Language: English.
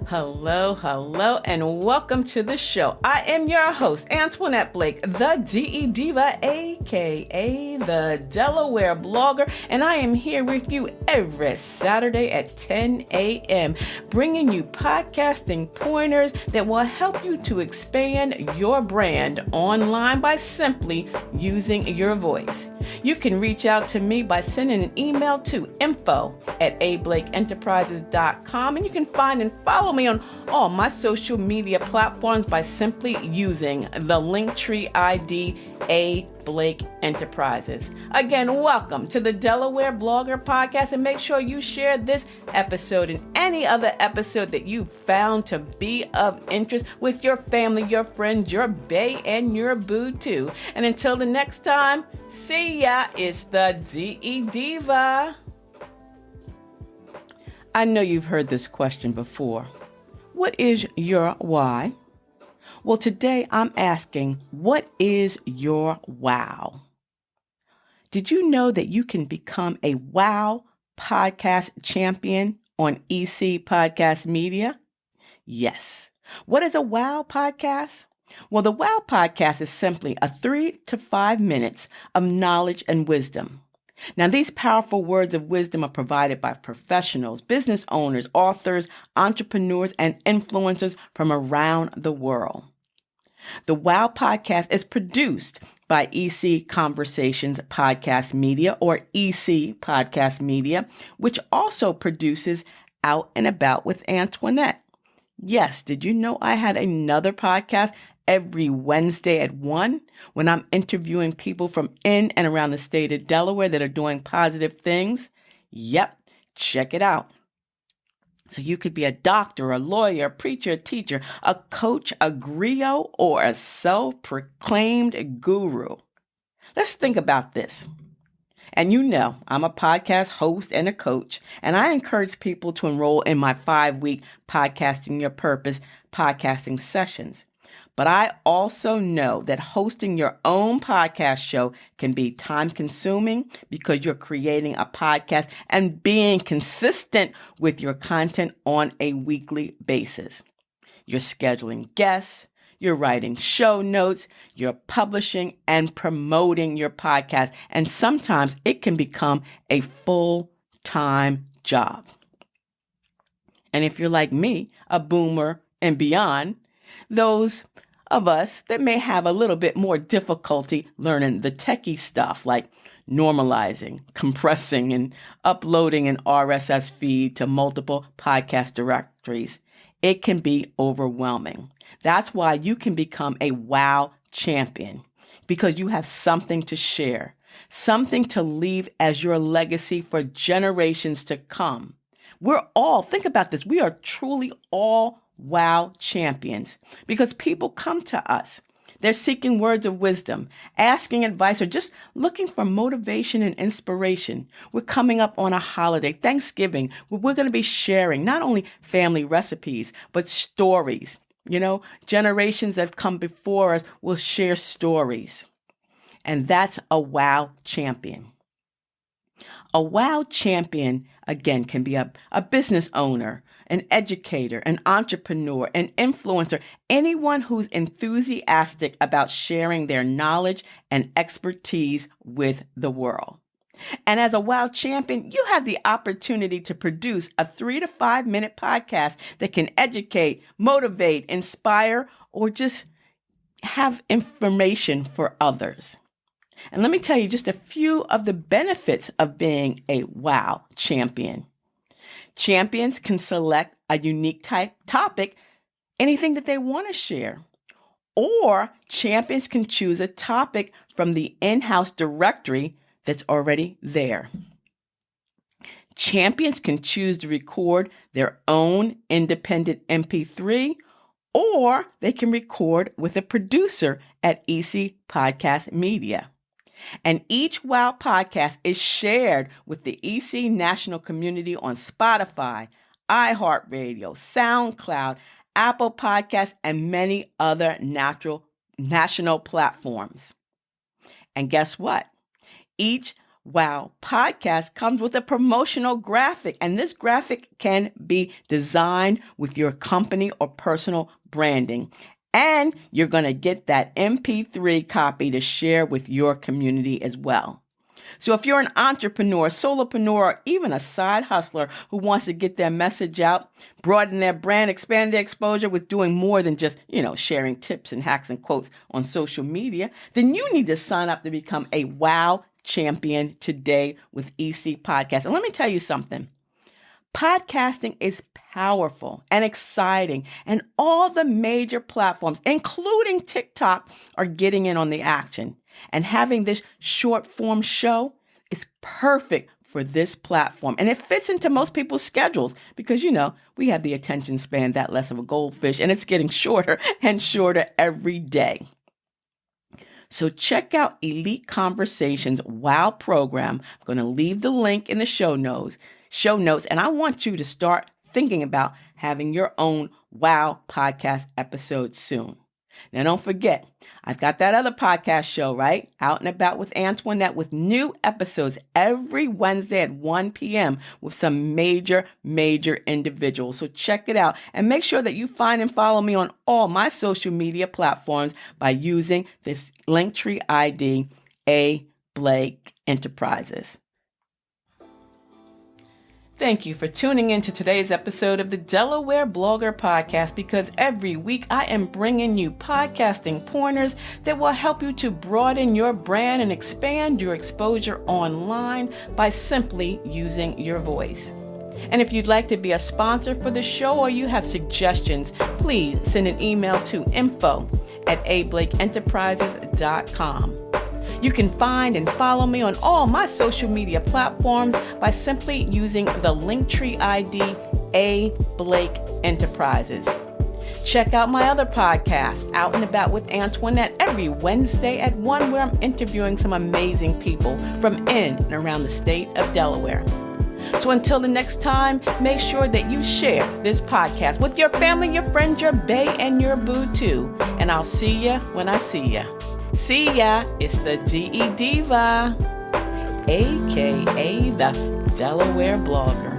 Hello, and welcome to the show. I am your host, Antoinette Blake, the DE Diva, aka the Delaware blogger, and I am here with you every Saturday at 10 a.m., bringing you podcasting pointers that will help you to expand your brand online by simply using your voice. You can reach out to me by sending an email to info@ablakeenterprises.com, and you can find and follow me on all my social media platforms by simply using the Linktree ID A Blake Enterprises. Again, welcome to the Delaware Blogger Podcast, and make sure you share this episode and any other episode that you found to be of interest with your family, your friends, your bae, and your boo too. And until the next time, see ya, it's the DE Diva. I know you've heard this question before. What is your why? Well, today I'm asking, what is your wow? Did you know that you can become a wow podcast champion on EC Podcast Media? Yes. What is a wow podcast? Well, the wow podcast is simply 3 to 5 minutes of knowledge and wisdom. Now, these powerful words of wisdom are provided by professionals, business owners, authors, entrepreneurs, and influencers from around the world. The WOW podcast is produced by EC Conversations Podcast Media, or EC Podcast Media, which also produces Out and About with Antoinette. Yes, did you know I had another podcast every Wednesday at 1 when I'm interviewing people from in and around the state of Delaware that are doing positive things? Yep, check it out. So you could be a doctor, a lawyer, a preacher, a teacher, a coach, a Grio, or a self-proclaimed guru. Let's think about this. And you know, I'm a podcast host and a coach, and I encourage people to enroll in my 5-week Podcasting Your Purpose podcasting sessions. But I also know that hosting your own podcast show can be time-consuming because you're creating a podcast and being consistent with your content on a weekly basis. You're scheduling guests, you're writing show notes, you're publishing and promoting your podcast, and sometimes it can become a full-time job. And if you're like me, a boomer and beyond, those of us that may have a little bit more difficulty learning the techie stuff like normalizing, compressing, and uploading an RSS feed to multiple podcast directories, it can be overwhelming. That's why you can become a wow champion, because you have something to share, something to leave as your legacy for generations to come. Think about this, we are truly all wow champions because people come to us. They're seeking words of wisdom, asking advice, or just looking for motivation and inspiration. We're coming up on a holiday, Thanksgiving, where we're going to be sharing not only family recipes, but stories. You know, generations that have come before us will share stories. And that's a wow champion. A wow champion, again, can be a business owner, an educator, an entrepreneur, an influencer, anyone who's enthusiastic about sharing their knowledge and expertise with the world. And as a wow champion, you have the opportunity to produce a 3 to 5 minute podcast that can educate, motivate, inspire, or just have information for others. And let me tell you just a few of the benefits of being a wow champion. Champions can select a unique topic, anything that they want to share. Or champions can choose a topic from the in-house directory that's already there. Champions can choose to record their own independent MP3, or they can record with a producer at EC Podcast Media. And each WOW podcast is shared with the EC national community on Spotify, iHeartRadio, SoundCloud, Apple Podcasts, and many other national platforms. And guess what? Each Wow podcast comes with a promotional graphic, and this graphic can be designed with your company or personal branding. And you're going to get that MP3 copy to share with your community as well. So if you're an entrepreneur, solopreneur, or even a side hustler who wants to get their message out, broaden their brand, expand their exposure with doing more than just, sharing tips and hacks and quotes on social media, then you need to sign up to become a WOW champion today with EC Podcast. And let me tell you something. Podcasting is powerful and exciting, and all the major platforms, including TikTok, are getting in on the action. And having this short form show is perfect for this platform. And it fits into most people's schedules because, we have the attention span that less of a goldfish, and it's getting shorter and shorter every day. So check out Elite Conversations WOW program. I'm going to leave the link in the show notes, and I want you to start thinking about having your own WOW podcast episode soon. Now, don't forget, I've got that other podcast show, right? Out and About with Antoinette, with new episodes every Wednesday at 1 p.m. with some major individuals. So check it out and make sure that you find and follow me on all my social media platforms by using this Linktree ID, A. Blake Enterprises. Thank you for tuning in to today's episode of the Delaware Blogger Podcast, because every week I am bringing you podcasting pointers that will help you to broaden your brand and expand your exposure online by simply using your voice. And if you'd like to be a sponsor for the show or you have suggestions, please send an email to info@ablakeenterprises.com. You can find and follow me on all my social media platforms by simply using the Linktree ID, A. Blake Enterprises. Check out my other podcast, Out and About with Antoinette, every Wednesday at 1, where I'm interviewing some amazing people from in and around the state of Delaware. So until the next time, make sure that you share this podcast with your family, your friends, your bae, and your boo too. And I'll see ya when I see ya. See ya, it's the DE Diva, a.k.a. the Delaware Blogger.